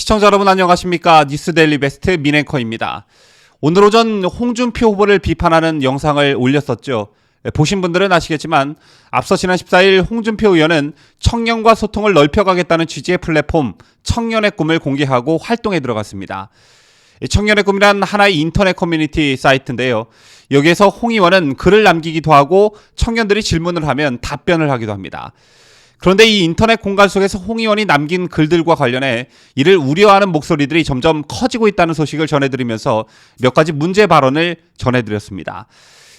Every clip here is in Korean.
시청자 여러분 안녕하십니까? 뉴스데일리 베스트 민앵커입니다. 오늘 오전 홍준표 후보를 비판하는 영상을 올렸었죠. 보신 분들은 아시겠지만 앞서 지난 14일 홍준표 의원은 청년과 소통을 넓혀가겠다는 취지의 플랫폼 청년의 꿈을 공개하고 활동에 들어갔습니다. 청년의 꿈이란 하나의 인터넷 커뮤니티 사이트인데요. 여기에서 홍 의원은 글을 남기기도 하고 청년들이 질문을 하면 답변을 하기도 합니다. 그런데 이 인터넷 공간 속에서 홍 의원이 남긴 글들과 관련해 이를 우려하는 목소리들이 점점 커지고 있다는 소식을 전해드리면서 몇 가지 문제 발언을 전해드렸습니다.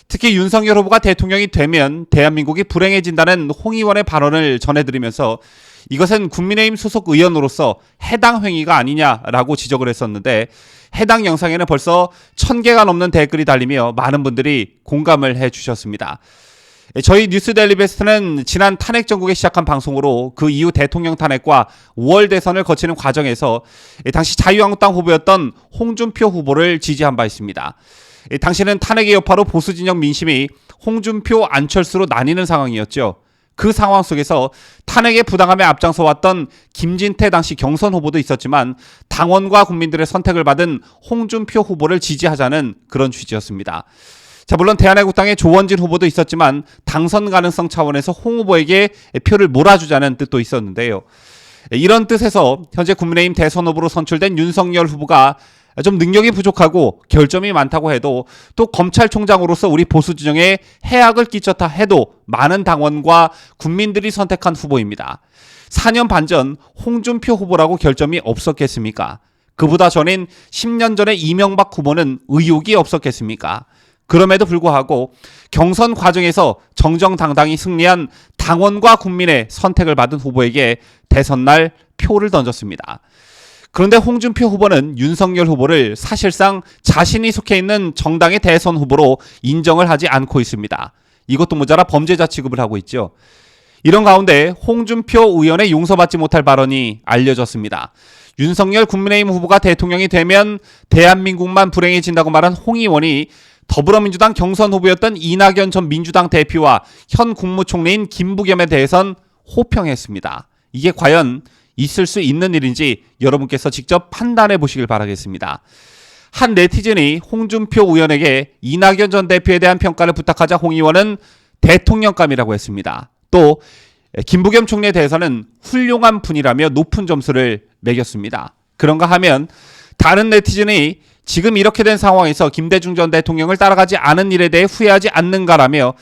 특히 윤석열 후보가 대통령이 되면 대한민국이 불행해진다는 홍 의원의 발언을 전해드리면서 이것은 국민의힘 소속 의원으로서 해당 행위가 아니냐라고 지적을 했었는데 해당 영상에는 벌써 1000개가 넘는 댓글이 달리며 많은 분들이 공감을 해주셨습니다. 저희 뉴스데일리 베스트는 지난 탄핵 전국에 시작한 방송으로 그 이후 대통령 탄핵과 5월 대선을 거치는 과정에서 당시 자유한국당 후보였던 홍준표 후보를 지지한 바 있습니다. 당시는 탄핵의 여파로 보수 진영 민심이 홍준표, 안철수로 나뉘는 상황이었죠. 그 상황 속에서 탄핵의 부당함에 앞장서왔던 김진태 당시 경선 후보도 있었지만 당원과 국민들의 선택을 받은 홍준표 후보를 지지하자는 그런 취지였습니다. 자, 물론 대한애국당의 조원진 후보도 있었지만 당선 가능성 차원에서 홍 후보에게 표를 몰아주자는 뜻도 있었는데요. 이런 뜻에서 현재 국민의힘 대선 후보로 선출된 윤석열 후보가 좀 능력이 부족하고 결점이 많다고 해도 또 검찰총장으로서 우리 보수 진영에 해악을 끼쳤다 해도 많은 당원과 국민들이 선택한 후보입니다. 4년 반 전 홍준표 후보라고 결점이 없었겠습니까? 그보다 전인 10년 전에 이명박 후보는 의혹이 없었겠습니까? 그럼에도 불구하고 경선 과정에서 정정당당히 승리한 당원과 국민의 선택을 받은 후보에게 대선날 표를 던졌습니다. 그런데 홍준표 후보는 윤석열 후보를 사실상 자신이 속해 있는 정당의 대선 후보로 인정을 하지 않고 있습니다. 이것도 모자라 범죄자 취급을 하고 있죠. 이런 가운데 홍준표 의원의 용서받지 못할 발언이 알려졌습니다. 윤석열 국민의힘 후보가 대통령이 되면 대한민국만 불행해진다고 말한 홍 의원이 더불어민주당 경선 후보였던 이낙연 전 민주당 대표와 현 국무총리인 김부겸에 대해선 호평했습니다. 이게 과연 있을 수 있는 일인지 여러분께서 직접 판단해 보시길 바라겠습니다. 한 네티즌이 홍준표 의원에게 이낙연 전 대표에 대한 평가를 부탁하자 홍 의원은 대통령감이라고 했습니다. 또 김부겸 총리에 대해서는 훌륭한 분이라며 높은 점수를 매겼습니다. 그런가 하면 다른 네티즌이 지금 이렇게 된 상황에서 김대중 전 대통령을 따라가지 않은 일에 대해 후회하지 않는가라며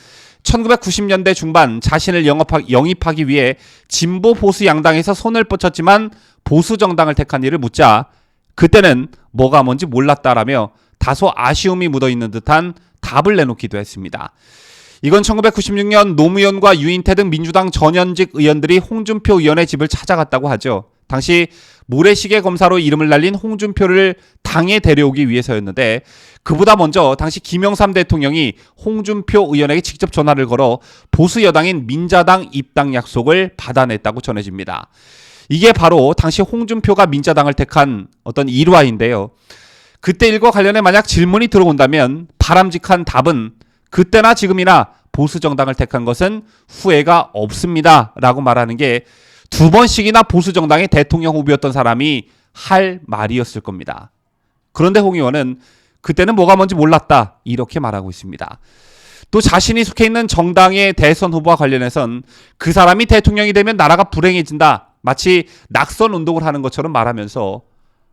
1990년대 중반 자신을 영입하기 위해 진보 보수 양당에서 손을 뻗쳤지만 보수 정당을 택한 일을 묻자 그때는 뭐가 뭔지 몰랐다라며 다소 아쉬움이 묻어있는 듯한 답을 내놓기도 했습니다. 이건 1996년 노무현과 유인태 등 민주당 전현직 의원들이 홍준표 의원의 집을 찾아갔다고 하죠. 당시 모래시계 검사로 이름을 날린 홍준표를 당에 데려오기 위해서였는데 그보다 먼저 당시 김영삼 대통령이 홍준표 의원에게 직접 전화를 걸어 보수 여당인 민자당 입당 약속을 받아냈다고 전해집니다. 이게 바로 당시 홍준표가 민자당을 택한 어떤 일화인데요. 그때 일과 관련해 만약 질문이 들어온다면 바람직한 답은 그때나 지금이나 보수 정당을 택한 것은 후회가 없습니다 라고 말하는 게 두 번씩이나 보수 정당의 대통령 후보였던 사람이 할 말이었을 겁니다. 그런데 홍 의원은 그때는 뭐가 뭔지 몰랐다 이렇게 말하고 있습니다. 또 자신이 속해 있는 정당의 대선 후보와 관련해선 그 사람이 대통령이 되면 나라가 불행해진다 마치 낙선 운동을 하는 것처럼 말하면서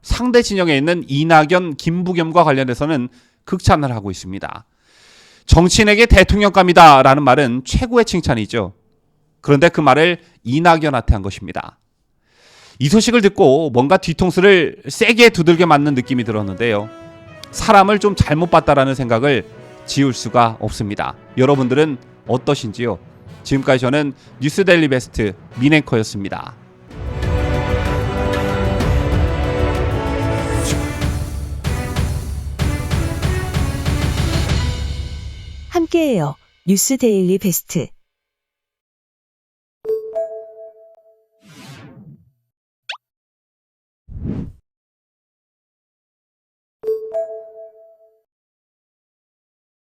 상대 진영에 있는 이낙연, 김부겸과 관련해서는 극찬을 하고 있습니다. 정치인에게 대통령감이다 라는 말은 최고의 칭찬이죠. 그런데 그 말을 이낙연한테 한 것입니다. 이 소식을 듣고 뭔가 뒤통수를 세게 두들겨 맞는 느낌이 들었는데요. 사람을 좀 잘못 봤다라는 생각을 지울 수가 없습니다. 여러분들은 어떠신지요? 지금까지 저는 뉴스데일리 베스트 민앵커였습니다. 함께해요. 뉴스데일리 베스트.